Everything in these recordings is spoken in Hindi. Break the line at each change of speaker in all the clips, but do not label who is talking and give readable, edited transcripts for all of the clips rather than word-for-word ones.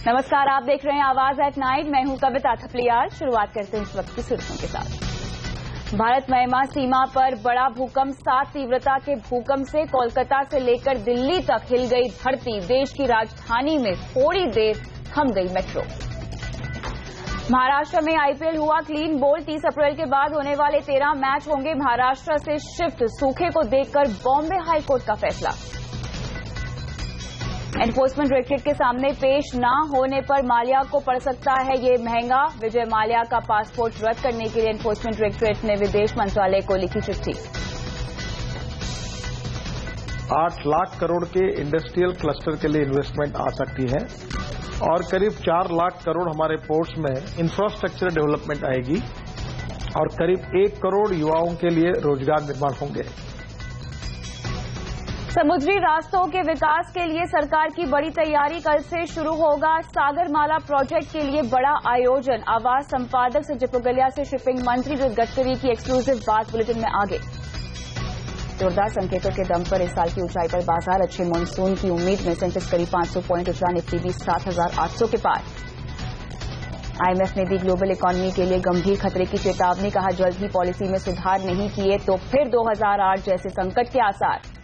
नमस्कार, आप देख रहे हैं आवाज एट नाइट। मैं हूं कविता थपलियाल। शुरुआत करते हैं इस वक्त की सुर्खियों के साथ। भारत म्यांमार सीमा पर बड़ा भूकंप, 7 तीव्रता के भूकंप से कोलकाता से लेकर दिल्ली तक हिल गई धरती। देश की राजधानी में थोड़ी देर थम गई मेट्रो। महाराष्ट्र में आईपीएल हुआ क्लीन बोल्ड। 30 अप्रैल के बाद होने वाले 13 मैच होंगे महाराष्ट्र से शिफ्ट। सूखे को देखकर बॉम्बे हाईकोर्ट का फैसला। एनफोर्समेंट डायरेक्टरेट के सामने पेश न होने पर माल्या को पड़ सकता है ये महंगा। विजय माल्या का पासपोर्ट रद्द करने के लिए एनफोर्समेंट डायरेक्टरेट ने विदेश मंत्रालय को लिखी चिट्ठी।
8 लाख करोड़ के इंडस्ट्रियल क्लस्टर के लिए इन्वेस्टमेंट आ सकती है और करीब 4 लाख करोड़ हमारे पोर्ट्स में इंफ्रास्ट्रक्चर डेवलपमेंट आएगी और करीब 1 करोड़ युवाओं के लिए रोजगार निर्माण होंगे।
समुद्री रास्तों के विकास के लिए सरकार की बड़ी तैयारी। कल से शुरू होगा सागरमाला प्रोजेक्ट के लिए बड़ा आयोजन। आवाज संपादक संजय पुगलिया से शिपिंग मंत्री गडकरी की एक्सक्लूसिव बात बुलेटिन में आगे। जोरदार संकेतों के दम पर इस साल की ऊंचाई पर बाजार। अच्छे मानसून की उम्मीद में सेंसेक्स करीब 500 पॉइंट उछला। निफ्टी भी 7,800 के पार। आईएमएफ ने दी ग्लोबल इकोनॉमी के लिए गंभीर खतरे की चेतावनी। कहा जल्द ही पॉलिसी में सुधार नहीं किए तो फिर 2008 जैसे संकट के आसार।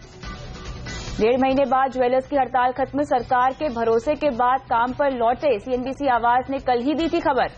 1.5 महीने बाद ज्वेलर्स की हड़ताल खत्म। सरकार के भरोसे के बाद काम पर लौटे। सीएनबीसी आवाज ने कल ही दी थी खबर।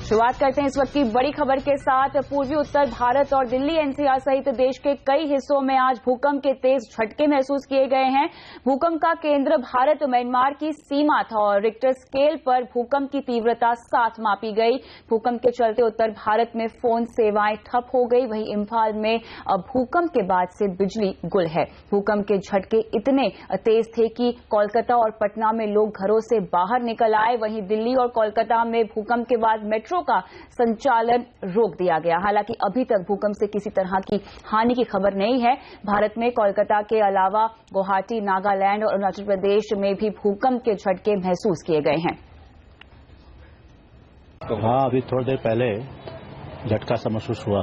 शुरुआत करते हैं इस वक्त की बड़ी खबर के साथ। पूर्वी उत्तर भारत और दिल्ली एनसीआर सहित देश के कई हिस्सों में आज भूकंप के तेज झटके महसूस किए गए हैं। भूकंप का केंद्र भारत म्यांमार की सीमा था और रिक्टर स्केल पर भूकंप की तीव्रता 7 मापी गई। भूकंप के चलते उत्तर भारत में फोन सेवाएं ठप हो गई। वहीं इम्फाल में अब भूकंप के बाद से बिजली गुल है। भूकंप के झटके इतने तेज थे कि कोलकाता और पटना में लोग घरों से बाहर निकल आए। वहीं दिल्ली और कोलकाता में भूकंप के बाद मेट्रो का संचालन रोक दिया गया। हालांकि अभी तक भूकंप से किसी तरह की हानि की खबर नहीं है। भारत में कोलकाता के अलावा गुवाहाटी, नागालैंड और अरुणाचल प्रदेश में भी भूकंप के झटके महसूस किए गए हैं।
हाँ, अभी थोड़ी देर पहले झटका सा महसूस हुआ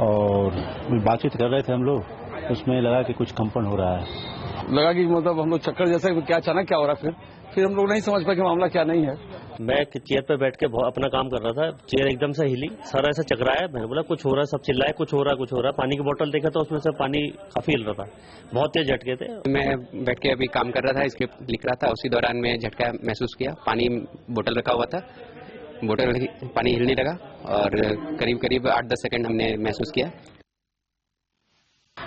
और बातचीत कर रहे थे हम लोग। उसमें लगा कि कुछ कंपन हो रहा है।
लगा कि मतलब हम लोग चक्कर जैसे क्या अचानक क्या हो रहा है। फिर हम लोग नहीं समझ पाए कि मामला क्या नहीं है।
मैं चेयर पे बैठ के अपना काम कर रहा था। चेयर एकदम से हिली, सारा ऐसा चकराया। मैंने बोला कुछ हो रहा है, सब चिल्लाए कुछ हो रहा है। पानी की बोतल देखा तो उसमें से पानी काफी हिल रहा था। बहुत तेज झटके थे।
मैं बैठ के अभी काम कर रहा था, स्क्रिप्ट लिख रहा था। उसी दौरान में झटका महसूस किया। पानी बोतल रखा हुआ था, बोतल पानी हिलने लगा और करीब 8-10 सेकंड हमने महसूस किया।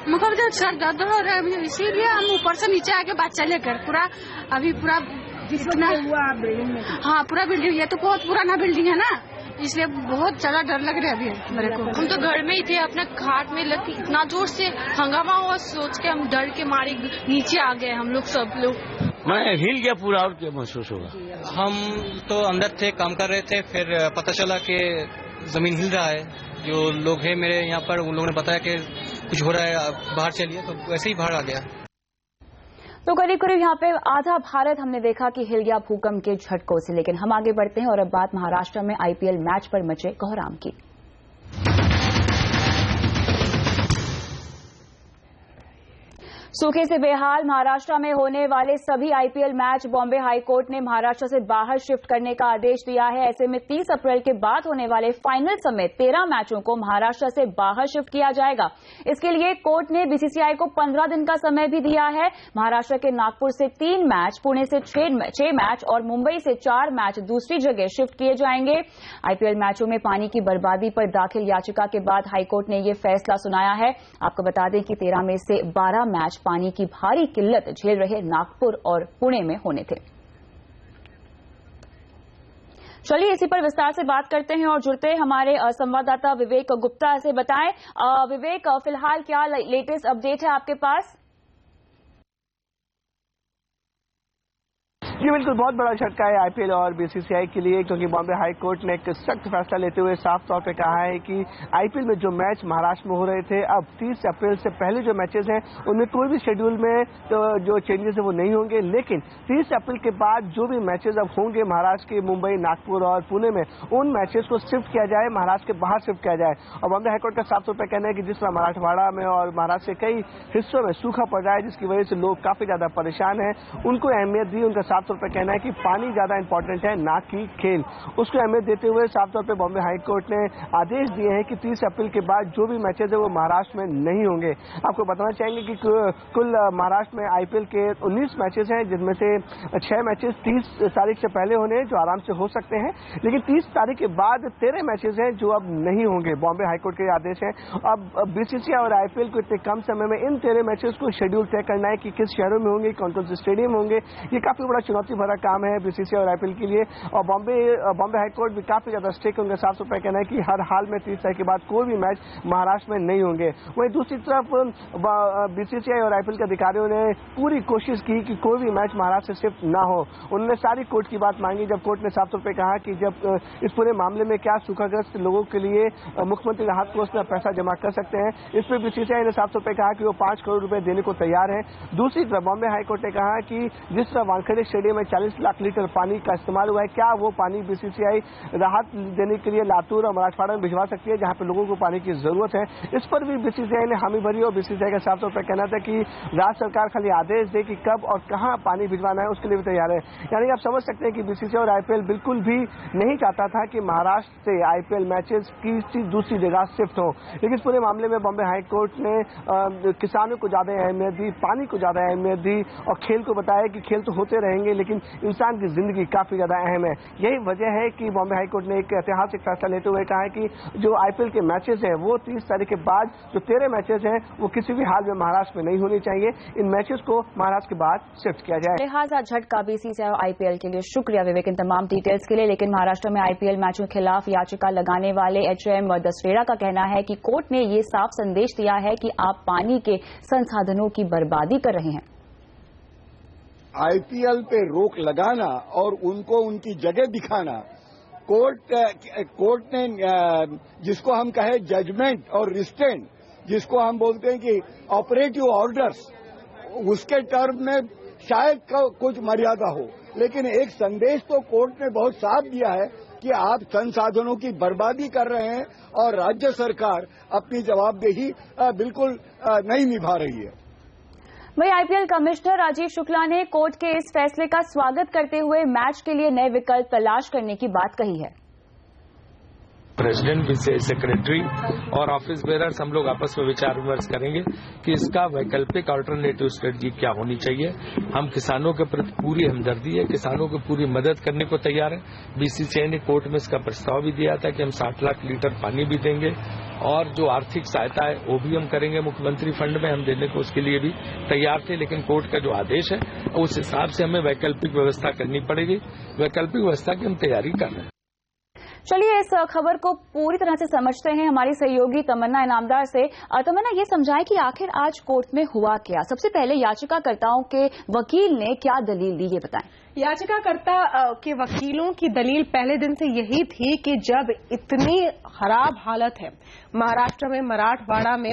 मगर जो सर दर्द हो रहा है इसीलिए हम ऊपर से नीचे आके बात चले कर पूरा इतना हुआ बिल्डिंग में। हाँ, पूरा बिल्डिंग, ये तो बहुत पुराना बिल्डिंग है ना, इसलिए बहुत ज्यादा डर लग रहा है अभी मेरे को।
हम तो घर में ही थे, अपने खाट में लग इतना जोर से हंगामा हुआ, सोच के हम डर के मारे नीचे आ गए हम लोग सब लोग।
मैं हिल गया पूरा। और क्या महसूस होगा?
हम तो अंदर थे, काम कर रहे थे, फिर पता चला कि जमीन हिल रहा है। जो लोग हैं मेरे यहाँ पर, उन लोगों ने बताया कि कुछ हो रहा है, बाहर चलिए, तो वैसे ही बाहर आ गया।
तो करीब यहाँ पे आधा भारत हमने देखा कि हिल गया भूकंप के झटकों से। लेकिन हम आगे बढ़ते हैं और अब बात महाराष्ट्र में आईपीएल मैच पर मचे कोहराम की। सूखे से बेहाल महाराष्ट्र में होने वाले सभी आईपीएल मैच बॉम्बे हाईकोर्ट ने महाराष्ट्र से बाहर शिफ्ट करने का आदेश दिया है। ऐसे में 30 अप्रैल के बाद होने वाले फाइनल समेत 13 मैचों को महाराष्ट्र से बाहर शिफ्ट किया जाएगा। इसके लिए कोर्ट ने बीसीसीआई को 15 दिन का समय भी दिया है। महाराष्ट्र के नागपुर से 3 मैच, पुणे से 6 मैच और मुंबई से 4 मैच दूसरी जगह शिफ्ट किए जाएंगे। आईपीएल मैचों में पानी की बर्बादी पर दाखिल याचिका के बाद हाईकोर्ट ने यह फैसला सुनाया है। आपको बता दें कि 13 में से 12 मैच पानी की भारी किल्लत झेल रहे नागपुर और पुणे में होने थे। चलिए इसी पर विस्तार से बात करते हैं और जुड़ते हैं हमारे संवाददाता विवेक गुप्ता से। बताएं विवेक, फिलहाल क्या लेटेस्ट अपडेट है आपके पास?
ये बिल्कुल बहुत बड़ा झटका है आईपीएल और बीसीसीआई के लिए, क्योंकि बॉम्बे हाई कोर्ट ने एक सख्त फैसला लेते हुए साफ तौर पे कहा है कि आईपीएल में जो मैच महाराष्ट्र में हो रहे थे, अब 30 अप्रैल से पहले जो मैचेस हैं उनमें कोई भी शेड्यूल में तो जो चेंजेस है वो नहीं होंगे, लेकिन 30 अप्रैल के बाद जो भी मैचेस अब होंगे महाराष्ट्र के मुंबई, नागपुर और पुणे में, उन मैचेस को शिफ्ट किया जाए, महाराष्ट्र के बाहर शिफ्ट किया जाए। और बॉम्बे हाईकोर्ट का साफ तौर पर कहना है कि जिस तरह मराठवाड़ा में और महाराष्ट्र के कई हिस्सों में सूखा पड़ रहा है, जिसकी वजह से लोग काफी ज्यादा परेशान हैं, उनको अहमियत दी। उनका साफ तौर पर कहना है कि पानी ज्यादा इंपॉर्टेंट है, ना कि खेल। उसको अहमियत देते हुए साफ तौर पर बॉम्बे हाईकोर्ट ने आदेश दिए हैं कि 30 अप्रैल के बाद जो भी मैचेज है वो महाराष्ट्र में नहीं होंगे। आपको बताना चाहेंगे कि कुल महाराष्ट्र में आईपीएल के 19 मैचेस हैं, जिनमें से 6 मैचेस 30 तारीख से पहले होने हैं, जो आराम से हो सकते हैं, लेकिन 30 तारीख के बाद 13 मैचेस हैं जो अब नहीं होंगे। बॉम्बे हाईकोर्ट के आदेश है। अब बीसीसीआई और आईपीएल को इतने कम समय में इन 13 मैचेस को शेड्यूल तय करना है कि किस शहरों में होंगे, कौन कौन से स्टेडियम होंगे। ये काफी बड़ा चुनौती भरा काम है बीसीसीआई और आईपीएल के लिए। और बॉम्बे हाईकोर्ट भी काफी ज्यादा स्ट्रिक्ट होंगे। साफ तौर पर कहना है कि हर हाल में 30 तारीख के बाद कोई भी मैच महाराष्ट्र में नहीं होंगे। वहीं दूसरी तरफ बीसीसीआई और आईपीएल के अधिकारियों ने पूरी कोशिश की कि कोई भी मैच महाराष्ट्र से शिफ्ट ना हो। उन्होंने सारी कोर्ट की बात मांगी, जब कोर्ट ने साफ तौर पर कहा कि जब इस पूरे मामले में क्या सूखाग्रस्त लोगों के लिए मुख्यमंत्री राहत कोष में पैसा जमा कर सकते हैं, इस पर बीसीसीआई ने साफ तौर पर कहा कि वो 5 करोड़ रुपए देने को तैयार है। दूसरी तरफ बॉम्बे हाईकोर्ट ने कहा कि जिस तरह वानखेड़े स्टेडियम में 40 लाख लीटर पानी का इस्तेमाल हुआ है, क्या वो पानी बीसीसीआई राहत देने के लिए लातूर और मराठवाड़ा में भिजवा सकती है, जहां पे लोगों को पानी की जरूरत है। इस पर भी बीसीसीआई ने हामी भरी और बीसीसीआई का साफ तौर पर कहना था कि राज्य सरकार खाली आदेश दे कि कब और कहां पानी भिजवाना है, उसके लिए भी तैयार है। यानी आप समझ सकते हैं कि बीसीसीआई और आईपीएल बिल्कुल भी नहीं चाहता था कि महाराष्ट्र से आईपीएल मैचेस किसी दूसरी जगह शिफ्ट हो, लेकिन इस पूरे मामले में बॉम्बे हाईकोर्ट ने किसानों को ज्यादा अहमियत दी, पानी को ज्यादा अहमियत दी और खेल को बताया कि खेल तो होते रहेंगे, लेकिन इंसान की जिंदगी काफी ज्यादा अहम है। यही वजह है कि बॉम्बे हाईकोर्ट ने एक ऐतिहासिक फैसला लेते हुए कहा है कि जो आईपीएल के मैचेस हैं वो 30 तारीख के बाद जो 13 मैचेस हैं वो किसी भी हाल में महाराष्ट्र में नहीं होने चाहिए। इन मैचेस को महाराष्ट्र के बाद शिफ्ट किया जाए।
लिहाजा झटका बीसीसीआई और आईपीएल के लिए। शुक्रिया विवेक इन तमाम डिटेल्स के लिए। लेकिन महाराष्ट्र में आईपीएल मैचों के खिलाफ याचिका लगाने वाले एचएम दसरेड़ा का कहना है कि कोर्ट ने ये साफ संदेश दिया है कि आप पानी के संसाधनों की बर्बादी कर रहे हैं।
आईपीएल पे रोक लगाना और उनको उनकी जगह दिखाना, कोर्ट ने जिसको हम कहे जजमेंट और रिस्ट्रेंट, जिसको हम बोलते हैं कि ऑपरेटिव ऑर्डर्स, उसके टर्म में शायद कुछ मर्यादा हो, लेकिन एक संदेश तो कोर्ट ने बहुत साफ दिया है कि आप संसाधनों की बर्बादी कर रहे हैं और राज्य सरकार अपनी जवाबदेही बिल्कुल नहीं निभा रही है।
वहीं आईपीएल कमिश्नर राजीव शुक्ला ने कोर्ट के इस फैसले का स्वागत करते हुए मैच के लिए नए विकल्प तलाश करने की बात कही है।
प्रेसिडेंट, सेक्रेटरी और ऑफिस बेरर्स हम लोग आपस में विचार विमर्श करेंगे कि इसका वैकल्पिक अल्टरनेटिव स्ट्रेटजी क्या होनी चाहिए। हम किसानों के प्रति पूरी हमदर्दी है, किसानों को पूरी मदद करने को तैयार है। बीसीसीआई ने कोर्ट में इसका प्रस्ताव भी दिया था कि हम 60 लाख लीटर पानी भी देंगे और जो आर्थिक सहायता है वो भी हम करेंगे मुख्यमंत्री फंड में हम देने को, उसके लिए भी तैयार थे। लेकिन कोर्ट का जो आदेश है उस हिसाब से हमें वैकल्पिक व्यवस्था करनी पड़ेगी। वैकल्पिक व्यवस्था की हम तैयारी कर रहे हैं।
चलिए इस खबर को पूरी तरह से समझते हैं हमारी सहयोगी तमन्ना इनामदार से। तमन्ना, ये समझाएं कि आखिर आज कोर्ट में हुआ क्या। सबसे पहले याचिकाकर्ताओं के वकील ने क्या दलील दी, ये बताएं।
याचिकाकर्ता के वकीलों की दलील पहले दिन से यही थी कि जब इतनी खराब हालत है महाराष्ट्र में, मराठवाड़ा में,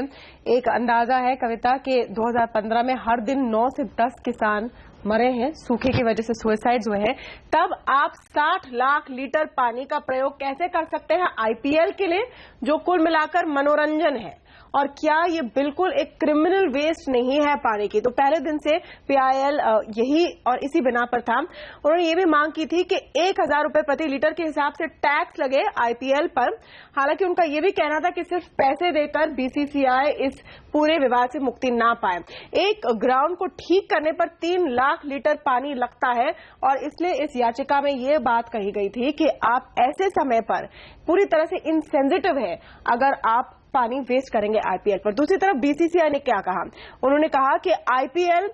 एक अंदाजा है कविता के 2015 में हर दिन 9 से 10 किसान मरे हैं सूखे की वजह से, सुसाइड्स हुए हैं, तब आप 60 लाख लीटर पानी का प्रयोग कैसे कर सकते हैं आईपीएल के लिए, जो कुल मिलाकर मनोरंजन है। और क्या ये बिल्कुल एक क्रिमिनल वेस्ट नहीं है पानी की? तो पहले दिन से पीआईएल यही और इसी बिना पर था। उन्होंने ये भी मांग की थी कि 1000 रुपए प्रति लीटर के हिसाब से टैक्स लगे आईपीएल पर। हालांकि उनका ये भी कहना था कि सिर्फ पैसे देकर बीसीसीआई इस पूरे विवाद से मुक्ति ना पाए। एक ग्राउंड को ठीक करने पर 3 लाख लीटर पानी लगता है और इसलिए इस याचिका में ये बात कही गई थी कि आप ऐसे समय पर पूरी तरह से इनसेंसिटिव है अगर आप पानी वेस्ट करेंगे आईपीएल पर। दूसरी तरफ बीसीसीआई ने क्या कहा? उन्होंने कहा कि आईपीएल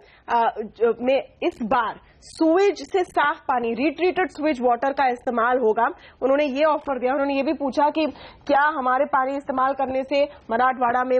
में इस बार सुएज से साफ पानी, रिट्रीटेड सुएज वाटर का इस्तेमाल होगा। उन्होंने ये ऑफर दिया। उन्होंने ये भी पूछा कि क्या हमारे पानी इस्तेमाल करने से मराठवाड़ा में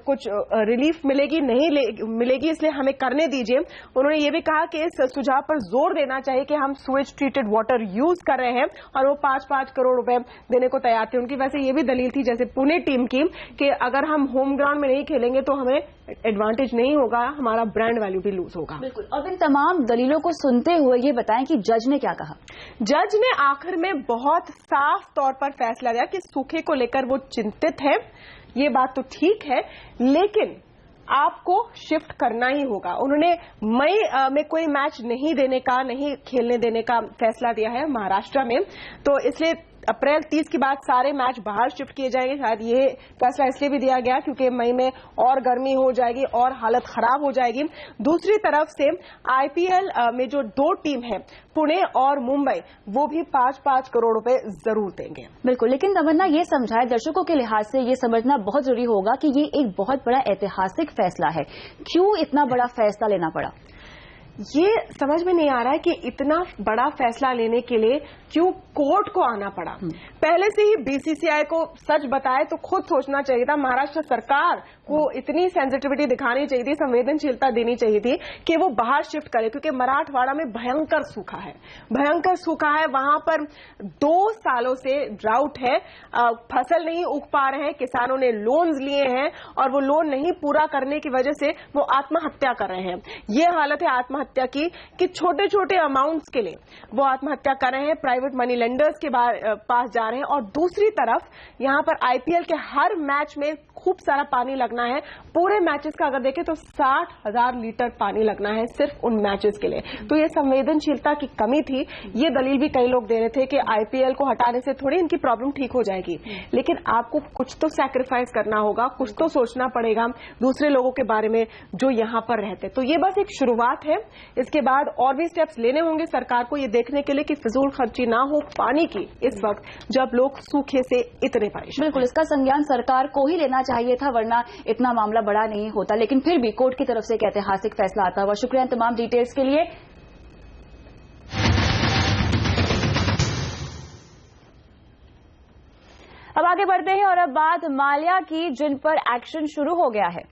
कुछ रिलीफ मिलेगी, नहीं मिलेगी, इसलिए हमें करने दीजिए। उन्होंने ये भी कहा कि इस सुझाव पर जोर देना चाहिए कि हम सुएज ट्रीटेड वाटर यूज कर रहे हैं और वो 5-5 करोड़ रुपए देने को तैयार थे। उनकी वैसे ये भी दलील थी जैसे पुणे टीम की कि अगर हम होम ग्राउंड में नहीं खेलेंगे तो हमें एडवांटेज नहीं होगा, हमारा ब्रांड वैल्यू भी लूज होगा।
बिल्कुल। अब इन तमाम दलीलों को सुनते हुए ये बताएं कि जज ने क्या कहा।
जज ने आखिर में बहुत साफ तौर पर फैसला दिया कि सूखे को लेकर वो चिंतित है। ये बात तो ठीक है, लेकिन आपको शिफ्ट करना ही होगा। उन्होंने मई में कोई मैच नहीं खेलने देने का फैसला दिया है महाराष्ट्र में, तो इसलिए अप्रैल 30 के बाद सारे मैच बाहर शिफ्ट किए जाएंगे। शायद ये फैसला इसलिए भी दिया गया क्योंकि मई में और गर्मी हो जाएगी और हालत खराब हो जाएगी। दूसरी तरफ से आईपीएल में जो 2 टीम है, पुणे और मुंबई, वो भी 5-5 करोड़ रुपए जरूर देंगे।
बिल्कुल, लेकिन तमन्ना ये समझाए, दर्शकों के लिहाज से ये समझना बहुत जरूरी होगा कि ये एक बहुत बड़ा ऐतिहासिक फैसला है। क्यों इतना बड़ा फैसला लेना पड़ा?
ये समझ में नहीं आ रहा है कि इतना बड़ा फैसला लेने के लिए क्यों कोर्ट को आना पड़ा। पहले से ही बीसीसीआई को सच बताए तो खुद सोचना चाहिए था। महाराष्ट्र सरकार को इतनी सेंसिटिविटी दिखानी चाहिए थी, संवेदनशीलता देनी चाहिए थी कि वो बाहर शिफ्ट करे, क्योंकि मराठवाड़ा में भयंकर सूखा है, वहां पर 2 सालों से ड्राउट है, फसल नहीं उग पा रहे हैं, किसानों ने लोन्स लिए हैं और वो लोन नहीं पूरा करने की वजह से वो आत्महत्या कर रहे हैं। ये हालत है आत्महत्या की कि छोटे छोटे अमाउंट्स के लिए वो आत्महत्या कर रहे हैं, प्राइवेट मनी लेंडर्स के पास जा रहे हैं। और दूसरी तरफ यहां पर आईपीएल के हर मैच में खूब सारा पानी लगना है। पूरे मैचेस का अगर देखें तो 60,000 लीटर पानी लगना है सिर्फ उन मैचेस के लिए। तो ये संवेदनशीलता की कमी थी। ये दलील भी कई लोग दे रहे थे कि आईपीएल को हटाने से थोड़ी इनकी प्रॉब्लम ठीक हो जाएगी, लेकिन आपको कुछ तो सैक्रिफाइस करना होगा, कुछ तो सोचना पड़ेगा दूसरे लोगों के बारे में जो यहां पर रहते। तो ये बस एक शुरुआत है, इसके बाद और भी स्टेप्स लेने होंगे सरकार को ये देखने के लिए कि फिजूल खर्ची ना हो पानी की इस वक्त जब लोग सूखे से इतने परेशान।
बिल्कुल, इसका संज्ञान सरकार को ही लेना चाहिए था, वरना इतना मामला बड़ा नहीं होता। लेकिन फिर भी कोर्ट की तरफ से एक ऐतिहासिक फैसला आता हुआ। शुक्रिया तमाम डिटेल्स के लिए। अब आगे बढ़ते हैं और अब बात माल्या की, जिन पर एक्शन शुरू हो गया है।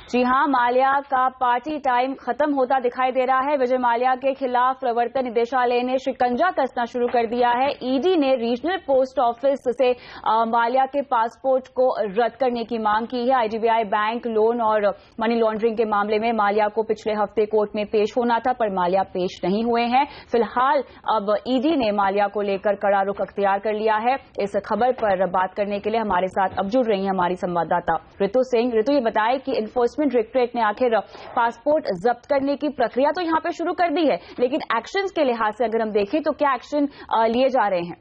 जी हां, माल्या का पार्टी टाइम खत्म होता दिखाई दे रहा है। विजय माल्या के खिलाफ प्रवर्तन निदेशालय ने शिकंजा कसना शुरू कर दिया है। ईडी ने रीजनल पोस्ट ऑफिस से माल्या के पासपोर्ट को रद्द करने की मांग की है। आईडीबीआई बैंक लोन और मनी लॉन्ड्रिंग के मामले में माल्या को पिछले हफ्ते कोर्ट में पेश होना था, पर माल्या पेश नहीं हुए हैं। फिलहाल अब ईडी ने माल्या को लेकर कड़ा रुख अख्तियार कर लिया है। इस खबर पर बात करने के लिए हमारे साथ अब जुड़ रही हैं हमारी संवाददाता ऋतु सिंह। ऋतु, ये बताएं कि इन्फोर्समेंट डायरेक्टरेट ने आखिर पासपोर्ट जब्त करने की प्रक्रिया तो यहां पे शुरू कर दी है, लेकिन एक्शंस के लिहाज से अगर हम देखें तो क्या एक्शन लिए जा रहे हैं?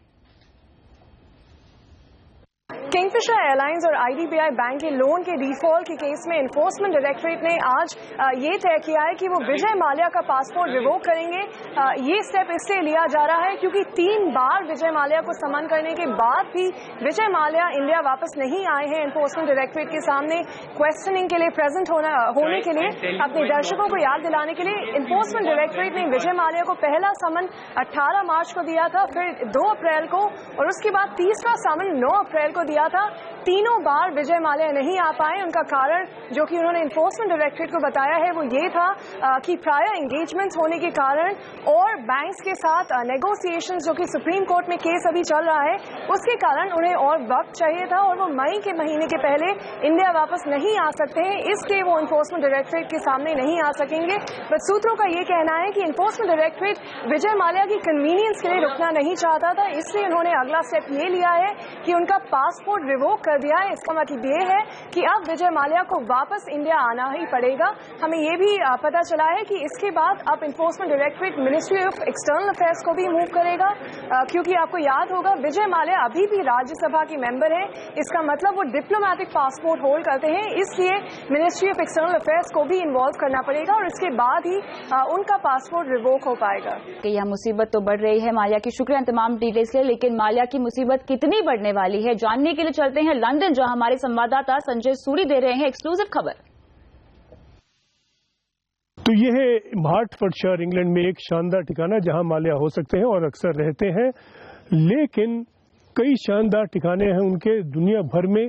किंगफिशर एयरलाइंस और आईडीबीआई बैंक के लोन के डिफॉल्ट के केस में इन्फोर्समेंट डायरेक्टरेट ने आज ये तय किया है कि वो विजय माल्या का पासपोर्ट रिवोक करेंगे। ये स्टेप इसलिए लिया जा रहा है क्योंकि 3 बार विजय माल्या को समन करने के बाद भी विजय माल्या इंडिया वापस नहीं आए हैं। इन्फोर्समेंट डायरेक्टरेट के सामने क्वेश्चनिंग के लिए प्रेजेंट होने के लिए अपने दर्शकों को याद दिलाने के लिए इन्फोर्समेंट डायरेक्टरेट ने विजय माल्या को पहला समन 18 मार्च को दिया था, फिर 2 अप्रैल को और उसके बाद तीसरा समन 9 अप्रैल को दिया था। तीनों बार विजय माल्या नहीं आ पाए। उनका कारण जो कि उन्होंने इन्फोर्समेंट डायरेक्टरेट को बताया है वो ये था कि प्रायर एंगेजमेंट्स होने के कारण और बैंक्स के साथ नेगोशिएशंस जो कि सुप्रीम कोर्ट में केस अभी चल रहा है उसके कारण उन्हें और वक्त चाहिए था और वो मई के महीने के पहले इंडिया वापस नहीं आ सकते हैं, इसलिए वो इन्फोर्समेंट डायरेक्टरेट के सामने नहीं आ सकेंगे। बट सूत्रों का ये कहना है कि इन्फोर्समेंट डायरेक्टरेट विजय माल्या की कन्वीनियंस के लिए रुकना नहीं चाहता था, इसलिए उन्होंने अगला स्टेप ये लिया है कि उनका पासपोर्ट रिवोक कर दिया है। इसका मतलब ये है कि अब विजय माल्या को वापस इंडिया आना ही पड़ेगा। हमें ये भी पता चला है कि इसके बाद अब enforcement directorate ministry of external affairs को भी मूव करेगा, क्योंकि आपको याद होगा विजय माल्या अभी भी राज्यसभा के मेंबर हैं। इसका मतलब वो डिप्लोमेटिक पासपोर्ट होल्ड करते हैं, इसलिए मिनिस्ट्री ऑफ एक्सटर्नल अफेयर्स को भी इन्वॉल्व करना पड़ेगा और इसके बाद ही उनका पासपोर्ट रिवोक हो पाएगा।
यह मुसीबत तो बढ़ रही है माल्या की। शुक्रिया तमाम डिटेल्स के लिए, लेकिन माल्या की मुसीबत कितनी बढ़ने वाली है जानने के के लिए चलते हैं लंदन, जहां हमारे संवाददाता संजय सूरी दे रहे हैं एक्सक्लूसिव खबर।
तो यह है हार्टफोर्डशायर इंग्लैंड में एक शानदार ठिकाना जहां माल्या हो सकते हैं और अक्सर रहते हैं, लेकिन कई शानदार ठिकाने हैं उनके दुनिया भर में।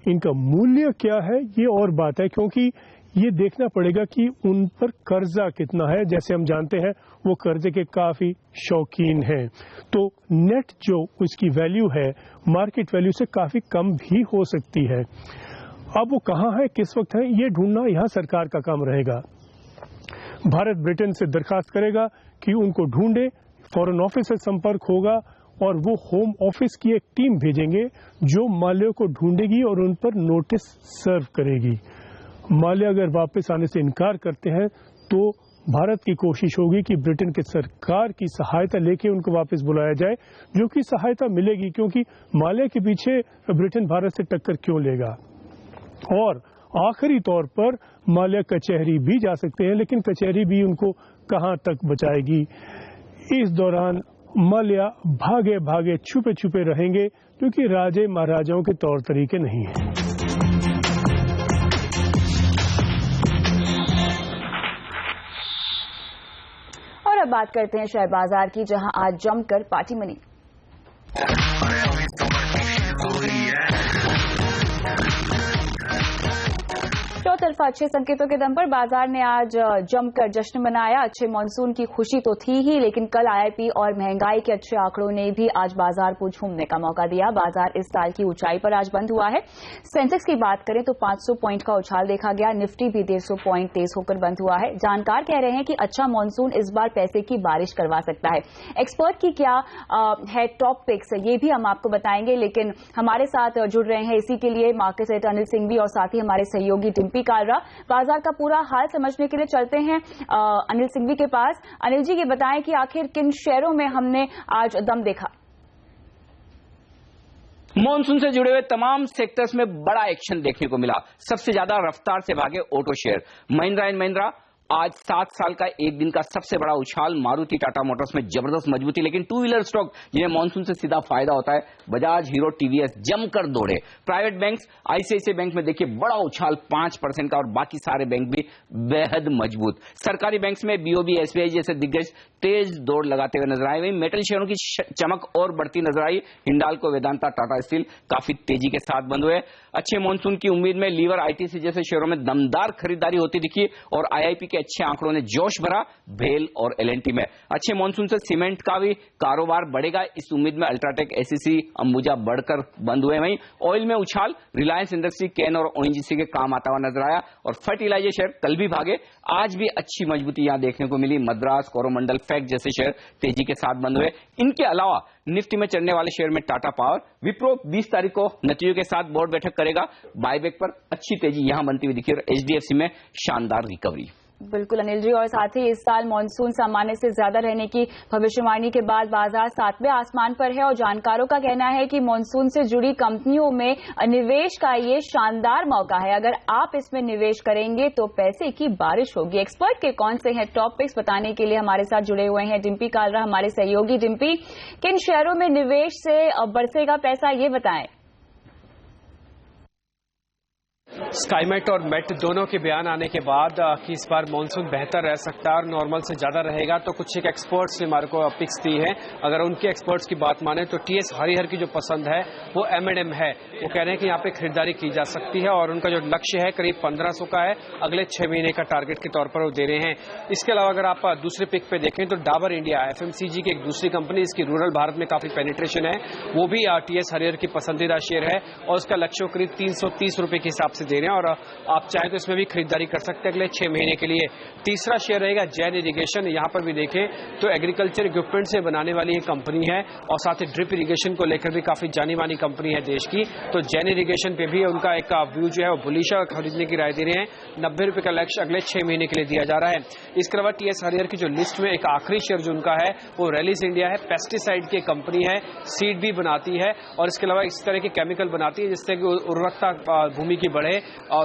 इनका मूल्य क्या है ये और बात है, क्योंकि ये देखना पड़ेगा कि उन पर कर्जा कितना है। जैसे हम जानते हैं वो कर्जे के काफी शौकीन हैं, तो नेट जो उसकी वैल्यू है मार्केट वैल्यू से काफी कम भी हो सकती है। अब वो कहाँ है, किस वक्त है, ये ढूंढना यहाँ सरकार का काम रहेगा। भारत ब्रिटेन से दरखास्त करेगा कि उनको ढूंढे, फॉरेन ऑफिस से संपर्क होगा और वो होम ऑफिस की एक टीम भेजेंगे जो माल्या को ढूंढेगी और उन पर नोटिस सर्व करेगी। माल्या अगर वापस आने से इनकार करते हैं तो भारत की कोशिश होगी कि ब्रिटेन की सरकार की सहायता लेके उनको वापस बुलाया जाए, जो कि सहायता मिलेगी, क्योंकि माल्या के पीछे ब्रिटेन भारत से टक्कर क्यों लेगा। और आखिरी तौर पर माल्या कचहरी भी जा सकते हैं, लेकिन कचहरी भी उनको कहां तक बचाएगी। इस दौरान माल्या भागे भागे छुपे छुपे रहेंगे, क्योंकि राजे महाराजाओं के तौर तरीके नहीं हैं।
और अब बात करते हैं शेयर बाजार की, जहां आज जमकर पार्टी मनी। चौतरफा अच्छे संकेतों के दम पर बाजार ने आज जमकर जश्न मनाया। अच्छे मॉनसून की खुशी तो थी ही, लेकिन कल आईआईपी और महंगाई के अच्छे आंकड़ों ने भी आज बाजार को झूमने का मौका दिया। बाजार इस साल की ऊंचाई पर आज बंद हुआ है। सेंसेक्स की बात करें तो 500 पॉइंट का उछाल देखा गया। निफ्टी भी 150 पॉइंट तेज होकर बंद हुआ है। जानकार कह रहे हैं कि अच्छा मॉनसून इस बार पैसे की बारिश करवा सकता है। एक्सपर्ट की क्या है टॉप पिक्स, ये भी हम आपको बताएंगे, लेकिन हमारे साथ जुड़ रहे हैं इसी के लिए मार्केट सेट अनिल सिंह भी और साथ ही हमारे सहयोगी डिम्पी कालरा। बाजार का पूरा हाल समझने के लिए चलते हैं अनिल सिंघवी के पास। अनिल जी, ये बताएं कि आखिर किन शेयरों में हमने आज दम देखा।
मॉनसून से जुड़े हुए तमाम सेक्टर्स में बड़ा एक्शन देखने को मिला। सबसे ज्यादा रफ्तार से भागे auto share. Mahindra and Mahindra आज 7 साल का एक दिन का सबसे बड़ा उछाल। मारुति टाटा मोटर्स में जबरदस्त मजबूती, लेकिन टू व्हीलर स्टॉक जिन्हें मॉनसून से सीधा फायदा होता है, बजाज, हीरो, टीवीएस जमकर दौड़े। प्राइवेट बैंक्स, आईसीआईसीआई बैंक में देखिए बड़ा उछाल 5% का, और बाकी सारे बैंक भी बेहद मजबूत। सरकारी बैंक्स में बीओबी, एसबीआई जैसे दिग्गज तेज दौड़ लगाते हुए नजर आए। वहीं मेटल शेयरों की चमक और बढ़ती नजर आई। हिंडाल्को, वेदांता, टाटा स्टील काफी तेजी के साथ बंद हुए। अच्छे मॉनसून की उम्मीद में लीवर, आईटीसी जैसे शेयरों में दमदार खरीदारी होती दिखी, और आईआईपी के अच्छे आंकड़ों ने जोश भरा भेल और एलएनटी में। अच्छे मॉनसून से सीमेंट का भी कारोबार बढ़ेगा, इस उम्मीद में अल्ट्राटेक, एसीसी, अंबुजा बढ़कर बंद हुए। वहीं ऑयल में उछाल, रिलायंस इंडस्ट्री, कैन और ओएनजीसी के काम आता हुआ नजर आया। और फर्टिलाइजर शेयर कल भी भागे, आज भी अच्छी मजबूती यहां देखने को मिली। मद्रास, कोरोमंडल, फैक्ट जैसे शेयर तेजी के साथ बंद हुए। इनके अलावा निफ्टी में चढ़ने वाले शेयर में टाटा पावर, विप्रो 20 तारीख को नतीजों के साथ बोर्ड बैठक करेगा। बायबैक पर अच्छी तेजी यहां बनती हुई दिखी, और एचडीएफसी में शानदार रिकवरी।
बिल्कुल अनिल जी, और साथ ही इस साल मॉनसून सामान्य से ज्यादा रहने की भविष्यवाणी के बाद बाजार 7वें आसमान पर है, और जानकारों का कहना है कि मॉनसून से जुड़ी कंपनियों में निवेश का ये शानदार मौका है। अगर आप इसमें निवेश करेंगे तो पैसे की बारिश होगी। एक्सपर्ट के कौन से हैं टॉप पिक्स बताने के लिए हमारे साथ जुड़े हुए हैं डिम्पी कालरा, हमारे सहयोगी। डिम्पी, किन शेयरों में निवेश से बरसेगा पैसा, ये बताएं।
स्काईमेट और मेट दोनों के बयान आने के बाद कि इस बार मानसून बेहतर रह सकता है और नॉर्मल से ज्यादा रहेगा, तो कुछ एक एक्सपर्ट्स ने हमारे को पिक्स दी है। अगर उनके एक्सपर्ट्स की बात माने तो टीएस हरिहर की जो पसंद है वो M&M है। वो कह रहे हैं कि यहाँ पे खरीदारी की जा सकती है, और उनका जो लक्ष्य है करीब 1500 का है, अगले 6 महीने का टारगेट के तौर पर वो दे रहे हैं। इसके अलावा अगर आप दूसरे पिक पे देखें तो डाबर इंडिया, FMCG की एक दूसरी कंपनी, इसकी रूरल भारत में काफी पेनिट्रेशन है, वो भी टीएस हरिहर की पसंदीदा शेयर है, और उसका लक्ष्य करीब 330 रुपए के हिसाब से दे रहे हैं, और आप चाहें तो इसमें भी खरीदारी कर सकते हैं अगले 6 महीने के लिए। तीसरा शेयर रहेगा जैन इरिगेशन। यहां पर भी देखें तो एग्रीकल्चर इक्विपमेंट से बनाने वाली एक कंपनी है, और साथ ही ड्रिप इरिगेशन को लेकर भी काफी जानी मानी कंपनी है देश की। तो जैन इरिगेशन पे भी उनका एक व्यू जो है वो बुलिश है, खरीदने की राय दे रहे हैं। 90 रुपए का लक्ष्य अगले 6 महीने के लिए दिया जा रहा है। इसके अलावा टीएस हरिहर की जो लिस्ट में एक आखिरी शेयर जो उनका है वो रैलिस इंडिया है। पेस्टिसाइड की कंपनी है, सीड भी बनाती है, और इसके अलावा इस तरह के केमिकल बनाती है जिससे कि उर्वरकता भूमि की बढ़े,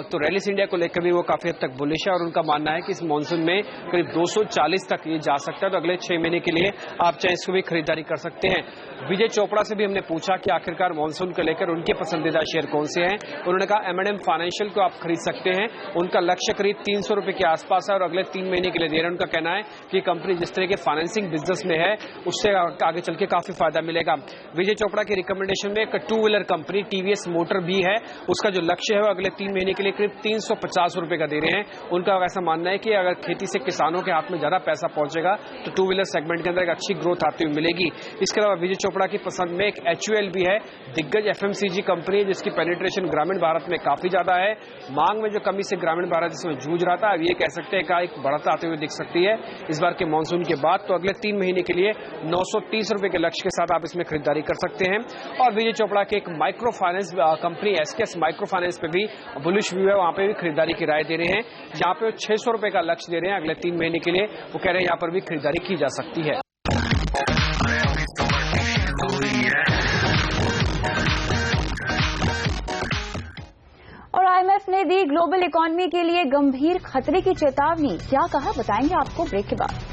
तो रैलिस इंडिया को लेकर भी वो काफी हद तक बुलिश है और उनका मानना है कि इस मानसून में करीब 240 तक ये जा सकता है। तो अगले 6 महीने के लिए आप चाहे इसको भी खरीदारी कर सकते हैं। विजय चोपड़ा से भी हमने पूछा कि आखिरकार मानसून को लेकर उनके पसंदीदा शेयर कौन से हैं। उन्होंने कहा M&M फाइनेंशियल को आप खरीद सकते हैं, उनका लक्ष्य करीब 300 रुपए के आसपास है और अगले 3 महीने के लिए दे रहे हैं। उनका कहना है कि कंपनी जिस तरह के फाइनेंसिंग बिजनेस में है उससे आगे चल के काफी फायदा मिलेगा। विजय चोपड़ा के रिकमेंडेशन में एक 2 व्हीलर कंपनी TVS मोटर भी है, उसका जो लक्ष्य है वो अगले 3 महीने के लिए करीब 350 रुपए का दे रहे हैं। उनका ऐसा मानना है कि अगर खेती से किसानों के हाथ में ज्यादा पैसा पहुंचेगा तो 2 व्हीलर सेगमेंट के अंदर एक अच्छी ग्रोथ आती हुई मिलेगी। इसके अलावा विजय चोपड़ा की पसंद में एक HUL भी है, दिग्गज FMCG कंपनी है जिसकी पेनिट्रेशन ग्रामीण भारत में काफी ज्यादा है। मांग में जो कमी से ग्रामीण भारत जिसमें जूझ रहा था, अब ये कह सकते हैं कि एक बढ़त आते हुए दिख सकती है इस बार के मानसून के बाद। तो अगले 3 महीने के लिए 930 रुपए के लक्ष्य के साथ आप इसमें खरीदारी कर सकते हैं। और विजय चोपड़ा के एक micro finance company SKS micro finance पे भी बुलिश व्यू है, वहां पे भी खरीदारी की राय दे रहे हैं। जहां पे 600 रुपए का लक्ष्य दे रहे हैं अगले 3 महीने के लिए, वो कह रहे हैं यहां पर भी खरीदारी की जा सकती है।
और IMF ने दी ग्लोबल इकोनॉमी के लिए गंभीर खतरे की चेतावनी। क्या कहा बताएंगे आपको ब्रेक के बाद।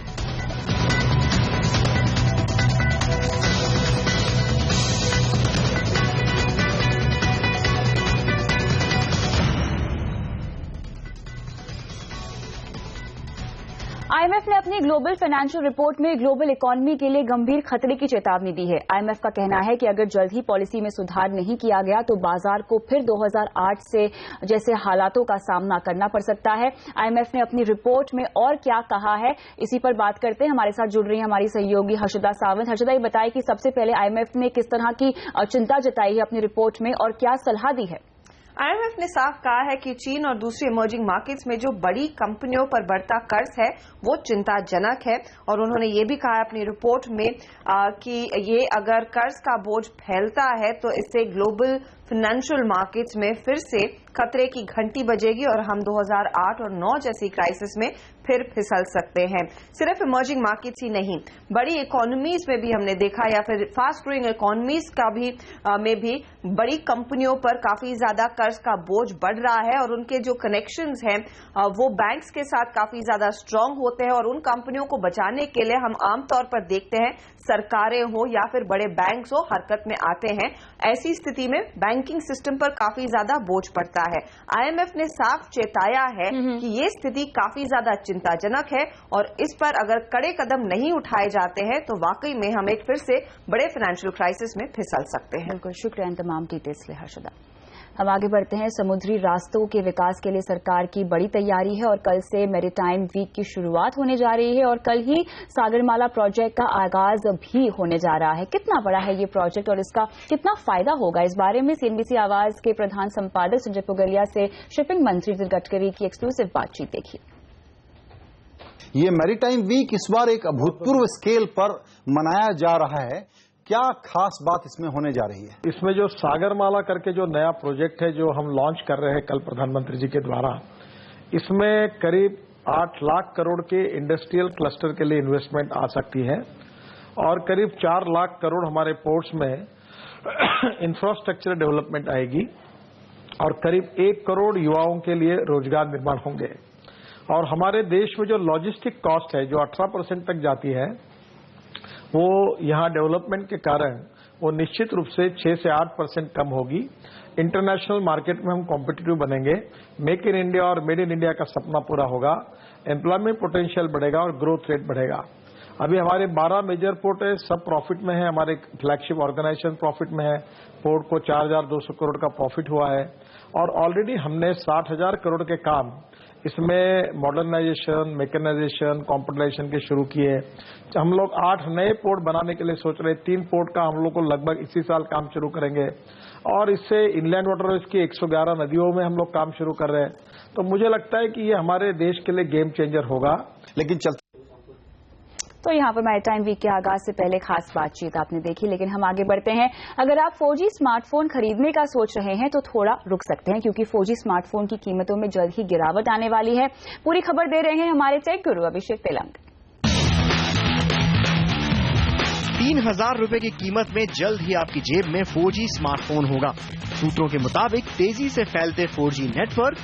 IMF ने अपनी ग्लोबल फाइनेंशियल रिपोर्ट में ग्लोबल इकोनॉमी के लिए गंभीर खतरे की चेतावनी दी है। IMF का कहना है कि अगर जल्द ही पॉलिसी में सुधार नहीं किया गया तो बाजार को फिर 2008 से जैसे हालातों का सामना करना पड़ सकता है। IMF ने अपनी रिपोर्ट में और क्या कहा है, इसी पर बात करते हैं। हमारे साथ जुड़ रही है हमारी सहयोगी हर्षदा सावंत। हर्षदा, ये बताएं कि सबसे पहले IMF ने किस तरह की चिंता जताई है अपनी रिपोर्ट में और क्या सलाह दी है?
IMF ने साफ कहा है कि चीन और दूसरी इमर्जिंग मार्केट्स में जो बड़ी कंपनियों पर बढ़ता कर्ज है वो चिंताजनक है। और उन्होंने ये भी कहा अपनी रिपोर्ट में कि ये अगर कर्ज का बोझ फैलता है तो इससे ग्लोबल फाइनेंशियल मार्केट्स में फिर से खतरे की घंटी बजेगी और हम 2008 और 9 जैसी क्राइसिस में फिर फिसल सकते हैं। सिर्फ इमर्जिंग मार्केट्स ही नहीं, बड़ी इकोनॉमीज में भी हमने देखा या फिर फास्ट ग्रोइंग इकोनॉमीज का भी में भी बड़ी कंपनियों पर काफी ज्यादा कर्ज का बोझ बढ़ रहा है और उनके जो कनेक्शंस हैं वो बैंक्स के साथ काफी ज्यादा स्ट्रांग होते हैं। और उन कंपनियों को बचाने के लिए हम आमतौर पर देखते हैं सरकारें हो या फिर बड़े बैंक्स हो हरकत में आते हैं। ऐसी स्थिति में बैंकिंग सिस्टम पर काफी ज्यादा बोझ पड़ता है। IMF ने साफ चेताया है कि ये स्थिति काफी ज्यादा चिंताजनक है और इस पर अगर कड़े कदम नहीं उठाए जाते हैं तो वाकई में हम एक फिर से बड़े फाइनेंशियल क्राइसिस में फिसल सकते हैं।
बिल्कुल, शुक्रिया इन तमाम डिटेल्स के लिए हर्षदा। हम आगे बढ़ते हैं। समुद्री रास्तों के विकास के लिए सरकार की बड़ी तैयारी है और कल से मैरीटाइम वीक की शुरुआत होने जा रही है और कल ही सागरमाला प्रोजेक्ट का आगाज भी होने जा रहा है। कितना बड़ा है ये प्रोजेक्ट और इसका कितना फायदा होगा, इस बारे में CNBC आवाज के प्रधान संपादक संजय पुगलिया से शिपिंग मंत्री नितिन गडकरी की एक्सक्लूसिव बातचीत देखिए।
ये मैरीटाइम वीक इस बार एक अभूतपूर्व स्केल पर मनाया जा रहा है। क्या खास बात इसमें होने जा रही है?
इसमें जो सागरमाला करके जो नया प्रोजेक्ट है जो हम लॉन्च कर रहे हैं कल प्रधानमंत्री जी के द्वारा, इसमें करीब 8 लाख करोड़ के इंडस्ट्रियल क्लस्टर के लिए इन्वेस्टमेंट आ सकती है और करीब 4 लाख करोड़ हमारे पोर्ट्स में इंफ्रास्ट्रक्चर डेवलपमेंट आएगी और करीब 1 करोड़ युवाओं के लिए रोजगार निर्माण होंगे। और हमारे देश में जो लॉजिस्टिक कॉस्ट है जो 18% तक जाती है वो यहाँ डेवलपमेंट के कारण वो निश्चित रूप से 6 से 8% कम होगी। इंटरनेशनल मार्केट में हम कॉम्पिटिटिव बनेंगे, मेक इन इंडिया और मेड इन इंडिया का सपना पूरा होगा, एम्प्लॉयमेंट पोटेंशियल बढ़ेगा और ग्रोथ रेट बढ़ेगा। अभी हमारे 12 मेजर पोर्ट है, सब प्रॉफिट में है। हमारे फ्लैगशिप ऑर्गेनाइजेशन प्रॉफिट में है। पोर्ट को 4,200 करोड़ का प्रॉफिट हुआ है और ऑलरेडी हमने 60,000 करोड़ के काम इसमें मॉडर्नाइजेशन, मैकेनाइजेशन, कॉम्प्यूटराइजेशन के शुरू किए। हम लोग 8 नए पोर्ट बनाने के लिए सोच रहे हैं। 3 पोर्ट का हम लोग को लगभग इसी साल काम शुरू करेंगे और इससे इनलैंड वाटरवेज की 111 नदियों में हम लोग काम शुरू कर रहे हैं। तो मुझे लगता है कि ये हमारे देश के लिए गेम चेंजर होगा।
लेकिन
तो यहाँ पर मैरीटाइम वीक के आगाज से पहले खास बातचीत आपने देखी, लेकिन हम आगे बढ़ते हैं। अगर आप 4G स्मार्टफोन खरीदने का सोच रहे हैं तो थोड़ा रुक सकते हैं क्योंकि 4G स्मार्टफोन की कीमतों में जल्द ही गिरावट आने वाली है। पूरी खबर दे रहे हैं हमारे टेक गुरु अभिषेक तेलंग।
3,000 रुपए की कीमत में जल्द ही आपकी जेब में 4G स्मार्टफोन होगा। सूत्रों के मुताबिक तेजी से फैलते 4G network,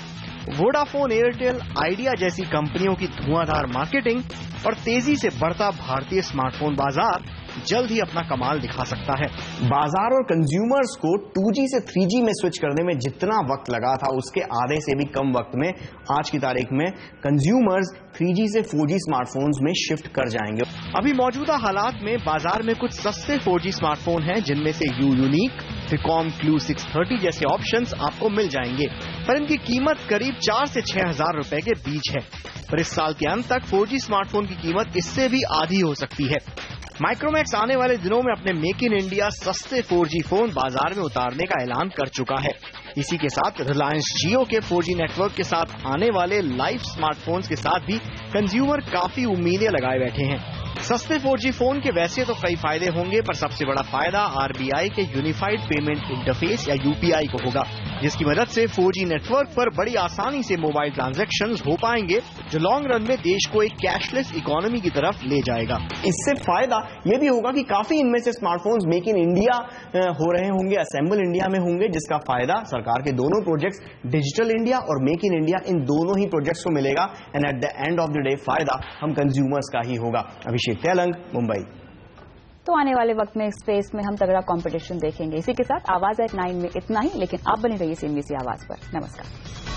Vodafone, Airtel, idea जैसी कंपनियों की धुआंधार मार्केटिंग और तेजी से बढ़ता भारतीय स्मार्टफोन बाजार जल्द ही अपना कमाल दिखा सकता है।
बाजार और कंज्यूमर्स को 2G से 3G में स्विच करने में जितना वक्त लगा था उसके आधे से भी कम वक्त में आज की तारीख में कंज्यूमर्स 3G से 4G स्मार्टफोन्स में शिफ्ट कर जाएंगे।
अभी मौजूदा हालात में बाजार में कुछ सस्ते 4G स्मार्टफोन हैं, जिनमें से यूनिक, Ficom Clue 630 जैसे ऑप्शंस आपको मिल जाएंगे, पर इनकी कीमत करीब 4 से 6,000 रुपए के बीच है। पर इस साल के अंत तक 4G स्मार्टफोन की कीमत इससे भी आधी हो सकती है। माइक्रोमैक्स आने वाले दिनों में अपने मेक इन इंडिया सस्ते 4G फोन बाजार में उतारने का ऐलान कर चुका है। इसी के साथ रिलायंस जियो के 4G नेटवर्क के साथ आने वाले लाइफ स्मार्टफोन्स के साथ भी कंज्यूमर काफी उम्मीदें लगाए बैठे हैं। सस्ते 4G फोन के वैसे तो कई फायदे होंगे, पर सबसे बड़ा फायदा RBI के यूनिफाइड पेमेंट इंटरफेस या UPI को होगा, जिसकी मदद से 4G नेटवर्क पर बड़ी आसानी से मोबाइल ट्रांजैक्शंस हो पाएंगे, जो लॉन्ग रन में देश को एक कैशलेस इकोनॉमी की तरफ ले जाएगा।
इससे फायदा ये भी होगा कि काफी इनमें से स्मार्टफोन्स मेक इन इंडिया हो रहे होंगे, असेंबल इंडिया में होंगे, जिसका फायदा सरकार के दोनों प्रोजेक्ट्स डिजिटल इंडिया और मेक इन इंडिया, इन दोनों ही प्रोजेक्ट्स को मिलेगा। And at the end of the day फायदा हम कंज्यूमर्स का ही होगा। अभिषेक तेलंग, मुंबई।
तो आने वाले वक्त में स्पेस में हम तगड़ा कंपटीशन देखेंगे। इसी के साथ आवाज एट 9 में इतना ही, लेकिन आप बने रहिए CNBC आवाज पर। नमस्कार।